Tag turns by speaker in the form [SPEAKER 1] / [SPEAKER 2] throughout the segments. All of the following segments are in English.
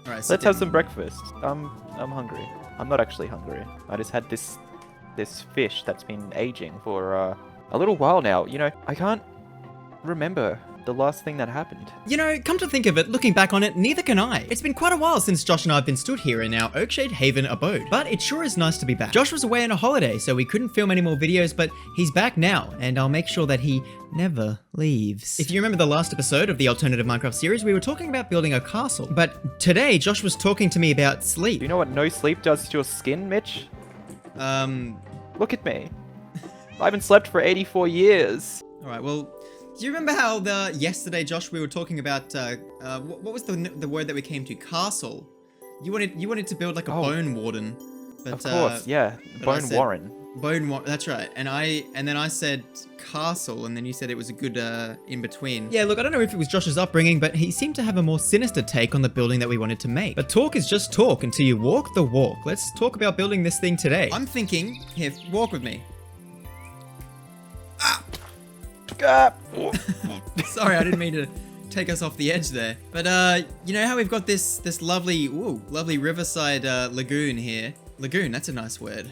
[SPEAKER 1] All right,
[SPEAKER 2] Let's have some breakfast. I'm hungry. I'm not actually hungry. I just had this fish that's been aging for a little while now. You know, I can't remember the last thing that happened.
[SPEAKER 1] You know, come to think of it, looking back on it, neither can I. It's been quite a while since Josh and I have been stood here in our Oakshade Haven abode, but it sure is nice to be back. Josh was away on a holiday, so we couldn't film any more videos, but he's back now, and I'll make sure that he never leaves. If you remember the last episode of the Alternative Minecraft series, we were talking about building a castle, but today Josh was talking to me about sleep.
[SPEAKER 2] Do you know what no sleep does to your skin, Mitch? Look at me. I haven't slept for 84 years.
[SPEAKER 1] Alright, well, do you remember how yesterday, Josh, we were talking about, what was the word that we came to? Castle. You wanted to build like a bone warden. But,
[SPEAKER 2] of course, yeah. Bone warren.
[SPEAKER 1] Bone warren, that's right. And then I said castle, and then you said it was a good, in between. Yeah, look, I don't know if it was Josh's upbringing, but he seemed to have a more sinister take on the building that we wanted to make. But talk is just talk until you walk the walk. Let's talk about building this thing today. I'm thinking, here, walk with me. Sorry, I didn't mean to take us off the edge there. But you know how we've got this lovely riverside lagoon here. Lagoon, that's a nice word.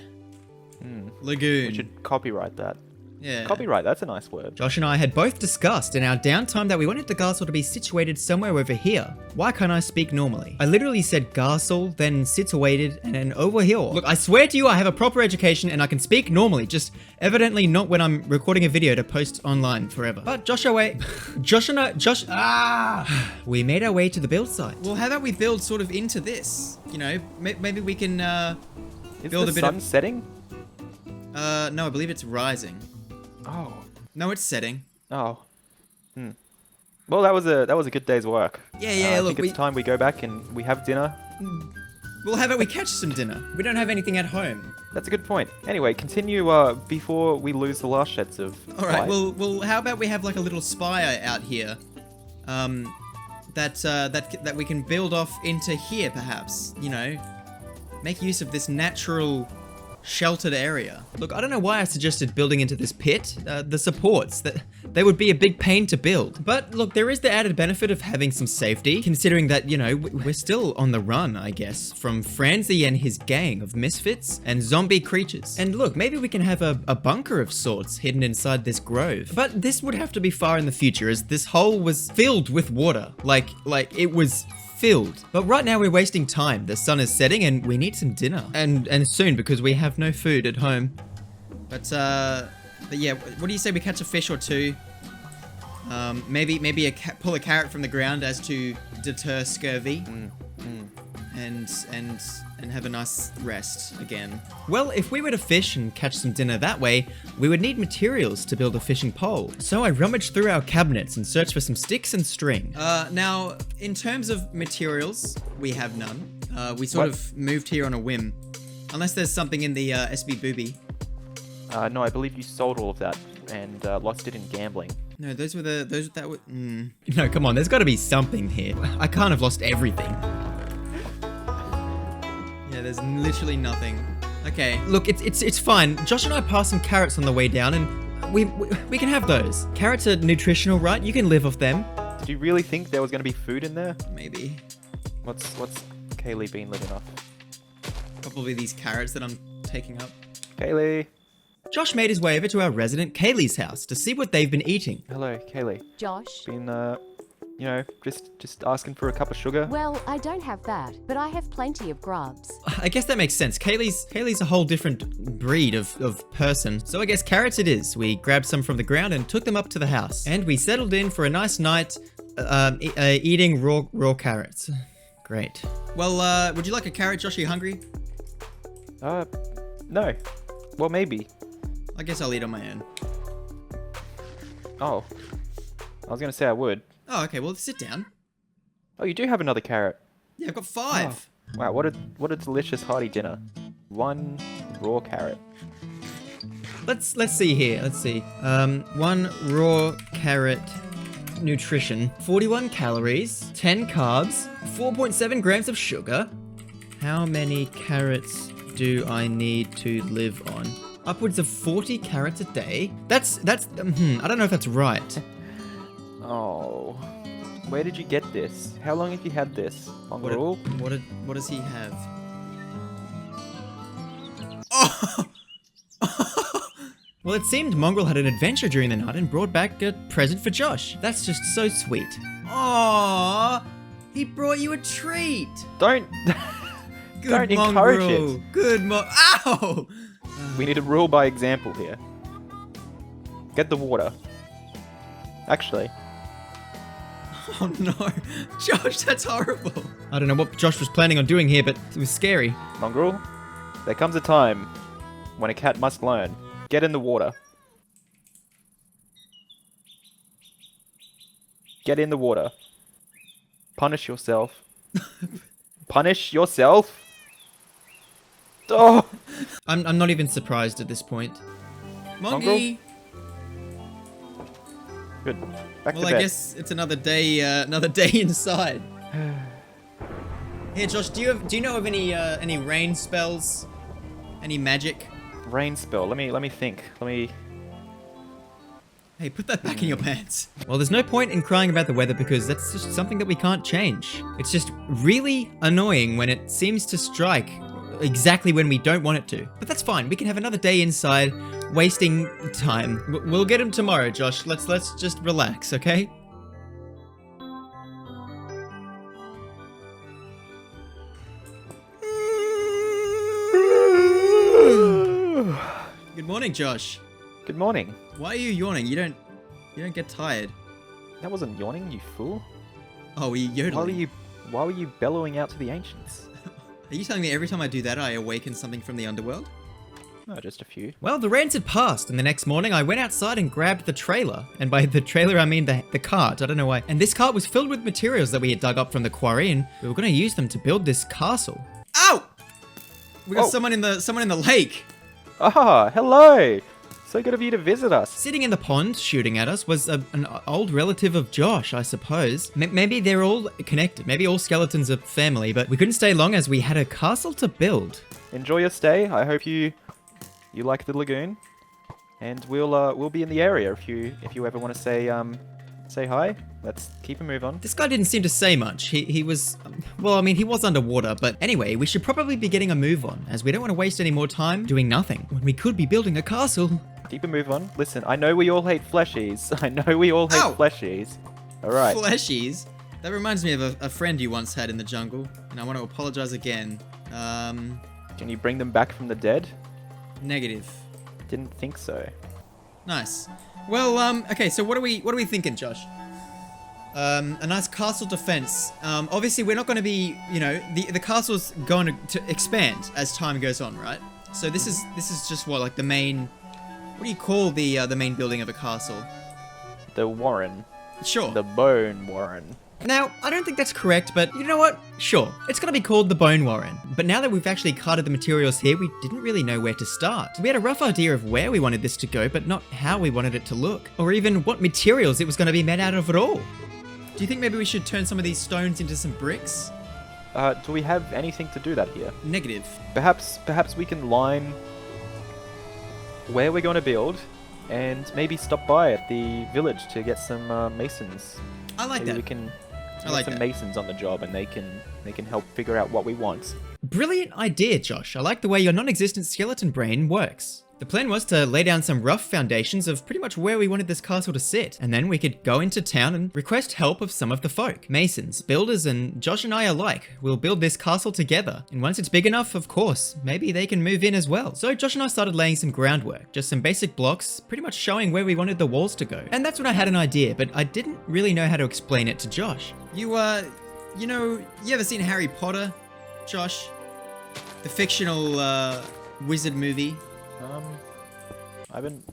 [SPEAKER 1] Lagoon.
[SPEAKER 2] We should copyright that.
[SPEAKER 1] Yeah.
[SPEAKER 2] Copyright, that's a nice word.
[SPEAKER 1] Josh and I had both discussed in our downtime that we wanted the castle to be situated somewhere over here. Why can't I speak normally? I literally said castle, then situated, and then over here. Look, I swear to you I have a proper education and I can speak normally, just evidently not when I'm recording a video to post online forever. But we made our way to the build site. Well, how about we build sort of into this? You know, maybe we can build a bit
[SPEAKER 2] sun setting?
[SPEAKER 1] No, I believe it's rising.
[SPEAKER 2] Oh.
[SPEAKER 1] No, it's setting.
[SPEAKER 2] Oh. Well, that was a good day's work.
[SPEAKER 1] Yeah, look,
[SPEAKER 2] I think it's time we go back and we have dinner.
[SPEAKER 1] Well, how about we catch some dinner? We don't have anything at home.
[SPEAKER 2] That's a good point. Anyway, continue before we lose the last sheds of
[SPEAKER 1] All right,
[SPEAKER 2] light.
[SPEAKER 1] well, how about we have like a little spire out here, that we can build off into here, perhaps. You know, make use of this natural sheltered area. Look, I don't know why I suggested building into this pit. The supports, that they would be a big pain to build. But look, there is the added benefit of having some safety, considering that, you know, we're still on the run, I guess, from Franzi and his gang of misfits and zombie creatures. And look, maybe we can have a bunker of sorts hidden inside this grove. But this would have to be far in the future, as this hole was filled with water. Like it was filled. But right now we're wasting time. The sun is setting and we need some dinner. And soon, because we have no food at home. But yeah, what do you say we catch a fish or two? Maybe pull a carrot from the ground as to deter scurvy. And have a nice rest again. Well, if we were to fish and catch some dinner that way, we would need materials to build a fishing pole. So I rummaged through our cabinets and searched for some sticks and string. Now, in terms of materials, we have none. We sort of moved here on a whim. Unless there's something in the SB Booby.
[SPEAKER 2] No, I believe you sold all of that and lost it in gambling.
[SPEAKER 1] No, those were. No, come on, there's gotta be something here. I can't have lost everything. Yeah, there's literally nothing. Okay, look, it's fine. Josh and I passed some carrots on the way down, and we can have those. Carrots are nutritional, right? You can live off them.
[SPEAKER 2] Did you really think there was going to be food in there?
[SPEAKER 1] Maybe.
[SPEAKER 2] What's Kaylee been living off?
[SPEAKER 1] Probably these carrots that I'm taking up.
[SPEAKER 2] Kaylee.
[SPEAKER 1] Josh made his way over to our resident Kaylee's house to see what they've been eating.
[SPEAKER 2] Hello, Kaylee.
[SPEAKER 3] Josh?
[SPEAKER 2] Been you know, just asking for a cup of sugar.
[SPEAKER 3] Well, I don't have that, but I have plenty of grubs.
[SPEAKER 1] I guess that makes sense. Kaylee's a whole different breed of person. So I guess carrots it is. We grabbed some from the ground and took them up to the house. And we settled in for a nice night eating raw carrots. Great. Well, would you like a carrot, Josh? Are you hungry?
[SPEAKER 2] No. Well, maybe.
[SPEAKER 1] I guess I'll eat on my own.
[SPEAKER 2] Oh. I was going to say I would.
[SPEAKER 1] Oh, okay. Well, sit down.
[SPEAKER 2] Oh, you do have another carrot.
[SPEAKER 1] Yeah, I've got 5.
[SPEAKER 2] Oh. Wow, what a delicious hearty dinner. 1 raw carrot.
[SPEAKER 1] Let's see here. Let's see. 1 raw carrot nutrition, 41 calories, 10 carbs, 4.7 grams of sugar. How many carrots do I need to live on? Upwards of 40 carrots a day. That's I don't know if that's right.
[SPEAKER 2] Oh. Where did you get this? How long have you had this? Mongrel?
[SPEAKER 1] What does he have? Oh! Well, it seemed Mongrel had an adventure during the night and brought back a present for Josh. That's just so sweet. Aww! He brought you a treat!
[SPEAKER 2] Don't...
[SPEAKER 1] Good
[SPEAKER 2] Don't encourage
[SPEAKER 1] Mongrel.
[SPEAKER 2] it.
[SPEAKER 1] Good Ow!
[SPEAKER 2] We need to rule by example here. Get the water. Actually.
[SPEAKER 1] Oh no. Josh, that's horrible. I don't know what Josh was planning on doing here, but it was scary.
[SPEAKER 2] Mongrel, there comes a time when a cat must learn. Get in the water. Get in the water. Punish yourself. Punish yourself? Oh!
[SPEAKER 1] I'm not even surprised at this point. Mongy!
[SPEAKER 2] Good. Back
[SPEAKER 1] Well,
[SPEAKER 2] to bed.
[SPEAKER 1] I guess it's another day inside. Here, Josh, do you know of any rain spells? Any magic?
[SPEAKER 2] Rain spell. Let me think.
[SPEAKER 1] Hey, put that back in your pants. Well, there's no point in crying about the weather because that's just something that we can't change. It's just really annoying when it seems to strike exactly when we don't want it to. But that's fine. We can have another day inside, wasting time. We'll get him tomorrow, Josh. Let's just relax, okay? Good morning, Josh.
[SPEAKER 2] Good morning.
[SPEAKER 1] Why are you yawning? You don't get tired.
[SPEAKER 2] That wasn't yawning, you fool.
[SPEAKER 1] Oh, are you yodeling?
[SPEAKER 2] Why were you bellowing out to the ancients?
[SPEAKER 1] Are you telling me every time I do that, I awaken something from the underworld?
[SPEAKER 2] No, just a few.
[SPEAKER 1] Well, the rains had passed, and the next morning I went outside and grabbed the trailer. And by the trailer, I mean the cart. I don't know why. And this cart was filled with materials that we had dug up from the quarry, and we were going to use them to build this castle. Ow! We got someone in the lake.
[SPEAKER 2] Ah, hello! So good of you to visit us.
[SPEAKER 1] Sitting in the pond, shooting at us, was an old relative of Josh, I suppose. Maybe they're all connected. Maybe all skeletons are family, but we couldn't stay long as we had a castle to build.
[SPEAKER 2] Enjoy your stay. I hope you like the lagoon, and we'll be in the area if you ever want to say hi. Let's keep a move on.
[SPEAKER 1] This guy didn't seem to say much. He was, well, I mean, he was underwater, but anyway, we should probably be getting a move on, as we don't want to waste any more time doing nothing when we could be building a castle.
[SPEAKER 2] Keep a move on. Listen, I know we all hate fleshies. Fleshies. All right.
[SPEAKER 1] Fleshies? That reminds me of a friend you once had in the jungle, and I want to apologize again.
[SPEAKER 2] Can you bring them back from the dead?
[SPEAKER 1] Negative.
[SPEAKER 2] Didn't think so.
[SPEAKER 1] Nice. Well, okay, so what are we thinking, Josh? A nice castle defense. Obviously, we're not going to be, the castle's going to expand as time goes on, right? So this is just what, like the main. What do you call the main building of a castle?
[SPEAKER 2] The warren.
[SPEAKER 1] Sure.
[SPEAKER 2] The bone warren.
[SPEAKER 1] Now, I don't think that's correct, but you know what? Sure, it's gonna be called the Bone Warren. But now that we've actually carted the materials here, we didn't really know where to start. We had a rough idea of where we wanted this to go, but not how we wanted it to look. Or even what materials it was gonna be made out of at all. Do you think maybe we should turn some of these stones into some bricks?
[SPEAKER 2] Do we have anything to do that here?
[SPEAKER 1] Negative.
[SPEAKER 2] Perhaps we can line where we're going to build, and maybe stop by at the village to get some masons.
[SPEAKER 1] I like
[SPEAKER 2] maybe
[SPEAKER 1] that.
[SPEAKER 2] we can
[SPEAKER 1] I like
[SPEAKER 2] some
[SPEAKER 1] that.
[SPEAKER 2] masons on the job, and they can help figure out what we want.
[SPEAKER 1] Brilliant idea, Josh. I like the way your non-existent skeleton brain works. The plan was to lay down some rough foundations of pretty much where we wanted this castle to sit, and then we could go into town and request help of some of the folk. Masons, builders, and Josh and I alike. We'll build this castle together, and once it's big enough, of course, maybe they can move in as well. So Josh and I started laying some groundwork, just some basic blocks, pretty much showing where we wanted the walls to go. And that's when I had an idea, but I didn't really know how to explain it to Josh. You ever seen Harry Potter, Josh? The fictional, wizard movie?
[SPEAKER 2] I haven't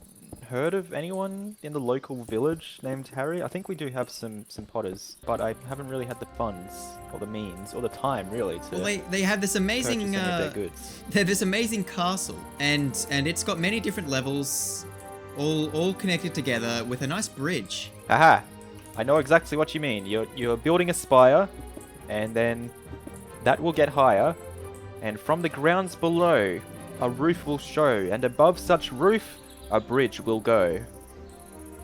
[SPEAKER 2] heard of anyone in the local village named Harry. I think we do have some Potters, but I haven't really had the funds or the means or the time really to
[SPEAKER 1] Well, they have this amazing
[SPEAKER 2] purchase any of their goods.
[SPEAKER 1] they have this amazing castle, and it's got many different levels, all connected together with a nice bridge.
[SPEAKER 2] Aha! I know exactly what you mean. You're building a spire, and then that will get higher, and from the grounds below, a roof will show, and above such roof, a bridge will go.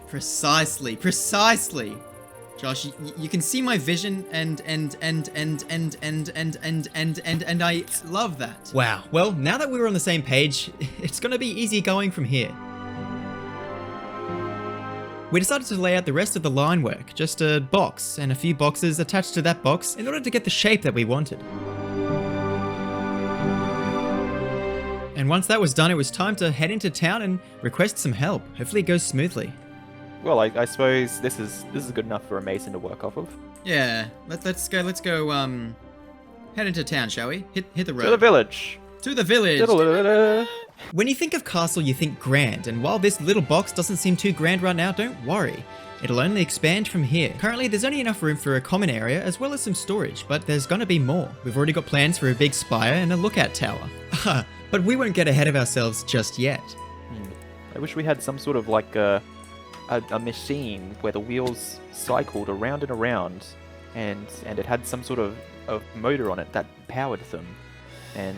[SPEAKER 1] Precisely. Josh, you can see my vision and I love that. Wow. Well, now that we're on the same page, it's gonna be easy going from here. We decided to lay out the rest of the line work, just a box and a few boxes attached to that box in order to get the shape that we wanted. And once that was done, it was time to head into town and request some help. Hopefully it goes smoothly.
[SPEAKER 2] Well, I suppose this is good enough for a mason to work off of.
[SPEAKER 1] Yeah, let's go head into town, shall we? Hit the road.
[SPEAKER 2] To the village.
[SPEAKER 1] To the village.
[SPEAKER 2] Diddle-diddle-diddle.
[SPEAKER 1] When you think of castle, you think grand, and while this little box doesn't seem too grand right now, don't worry. It'll only expand from here. Currently, there's only enough room for a common area as well as some storage, but there's gonna be more. We've already got plans for a big spire and a lookout tower. But we won't get ahead of ourselves just yet.
[SPEAKER 2] I wish we had some sort of like a machine where the wheels cycled around and around, and it had some sort of motor on it that powered them, and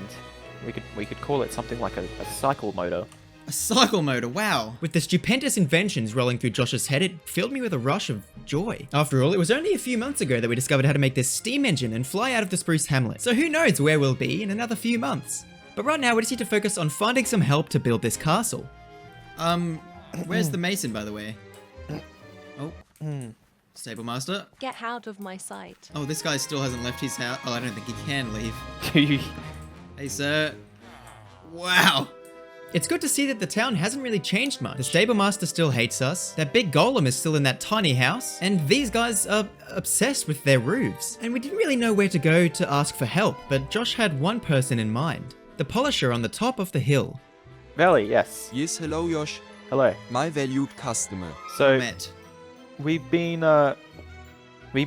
[SPEAKER 2] we could call it something like a cycle motor.
[SPEAKER 1] A cycle motor, wow. With the stupendous inventions rolling through Josh's head, it filled me with a rush of joy. After all, it was only a few months ago that we discovered how to make this steam engine and fly out of the Spruce Hamlet. So who knows where we'll be in another few months. But right now, we just need to focus on finding some help to build this castle. Where's the mason, by the way? Oh, stable master.
[SPEAKER 3] Get out of my sight.
[SPEAKER 1] Oh, this guy still hasn't left his house. Oh, I don't think he can leave. Hey, sir. Wow. It's good to see that the town hasn't really changed much. The stable master still hates us, that big golem is still in that tiny house, and these guys are obsessed with their roofs. And we didn't really know where to go to ask for help, but Josh had one person in mind. The polisher on the top of the hill.
[SPEAKER 2] Valley, yes.
[SPEAKER 4] Yes, hello Josh,
[SPEAKER 2] Hello.
[SPEAKER 4] my valued customer.
[SPEAKER 2] So
[SPEAKER 1] Met.
[SPEAKER 2] we've been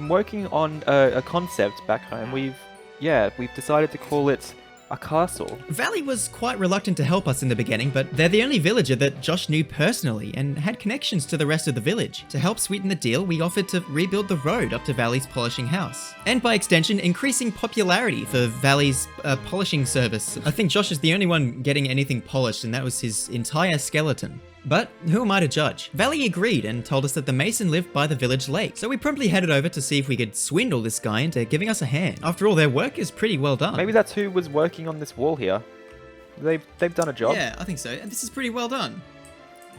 [SPEAKER 2] working on a concept back home. We've decided to call it a castle.
[SPEAKER 1] Valley was quite reluctant to help us in the beginning, but they're the only villager that Josh knew personally and had connections to the rest of the village. To help sweeten the deal, we offered to rebuild the road up to Valley's polishing house. And by extension, increasing popularity for Valley's polishing service. I think Josh is the only one getting anything polished, and that was his entire skeleton. But who am I to judge? Valley agreed and told us that the mason lived by the village lake, so we promptly headed over to see if we could swindle this guy into giving us a hand. After all, their work is pretty well done.
[SPEAKER 2] Maybe that's who was working on this wall here. They've done a job.
[SPEAKER 1] Yeah, I think so. And this is pretty well done.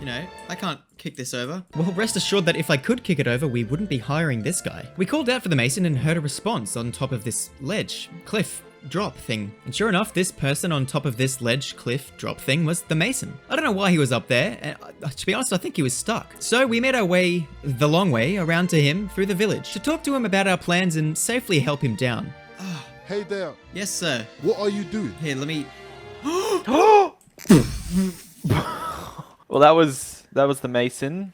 [SPEAKER 1] You know, I can't kick this over. Well, rest assured that if I could kick it over, we wouldn't be hiring this guy. We called out for the mason and heard a response on top of this ledge, cliff, drop thing. And sure enough, this person on top of this ledge, cliff, drop thing was the mason. I don't know why he was up there, and to be honest, I think he was stuck. So we made our way, the long way, around to him through the village to talk to him about our plans and safely help him down.
[SPEAKER 5] Hey there,
[SPEAKER 1] Yes, sir.
[SPEAKER 5] what are you doing?
[SPEAKER 1] Here, let me...
[SPEAKER 2] Well, that was the mason.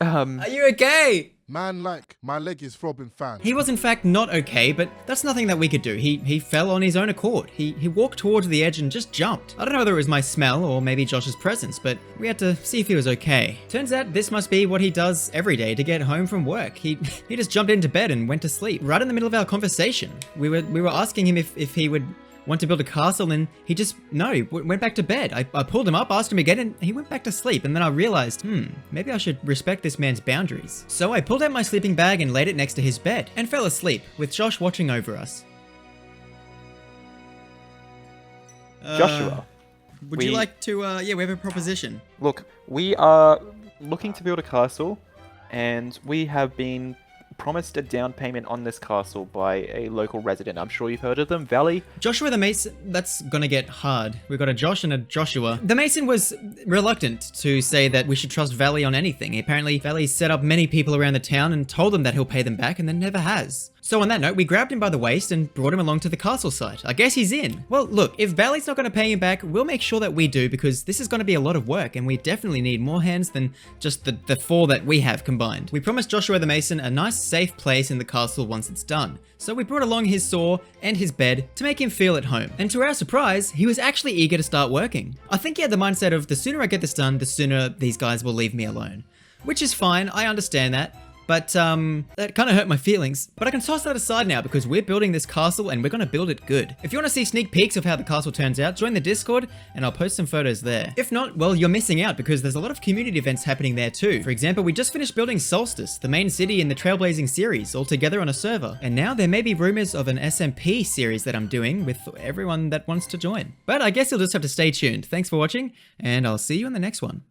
[SPEAKER 1] Are you okay?
[SPEAKER 5] Man, like, my leg is throbbing fan.
[SPEAKER 1] He was in fact not okay, but that's nothing that we could do. He fell on his own accord. He walked towards the edge and just jumped. I don't know whether it was my smell or maybe Josh's presence, but we had to see if he was okay. Turns out this must be what he does every day to get home from work. He just jumped into bed and went to sleep. Right in the middle of our conversation. We were asking him if he would want to build a castle, and he just, no, went back to bed. I pulled him up, asked him again, and he went back to sleep. And then I realized, maybe I should respect this man's boundaries. So I pulled out my sleeping bag and laid it next to his bed and fell asleep with Josh watching over us.
[SPEAKER 2] Joshua.
[SPEAKER 1] Would you like to, yeah, we have a proposition.
[SPEAKER 2] Look, we are looking to build a castle, and we have been promised a down payment on this castle by a local resident. I'm sure you've heard of them, Valley.
[SPEAKER 1] Joshua the Mason, that's gonna get hard. We've got a Josh and a Joshua. The Mason was reluctant to say that we should trust Valley on anything. Apparently, Valley set up many people around the town and told them that he'll pay them back and then never has. So on that note, we grabbed him by the waist and brought him along to the castle site. I guess he's in. Well, look, if Valley's not gonna pay him back, we'll make sure that we do, because this is gonna be a lot of work and we definitely need more hands than just the 4 that we have combined. We promised Joshua the Mason a nice safe place in the castle once it's done. So we brought along his saw and his bed to make him feel at home. And to our surprise, he was actually eager to start working. I think he had the mindset of the sooner I get this done, the sooner these guys will leave me alone. Which is fine, I understand that. But that kind of hurt my feelings. But I can toss that aside now because we're building this castle and we're going to build it good. If you want to see sneak peeks of how the castle turns out, join the Discord and I'll post some photos there. If not, well, you're missing out because there's a lot of community events happening there too. For example, we just finished building Solstice, the main city in the Trailblazing series, all together on a server. And now there may be rumors of an SMP series that I'm doing with everyone that wants to join. But I guess you'll just have to stay tuned. Thanks for watching and I'll see you in the next one.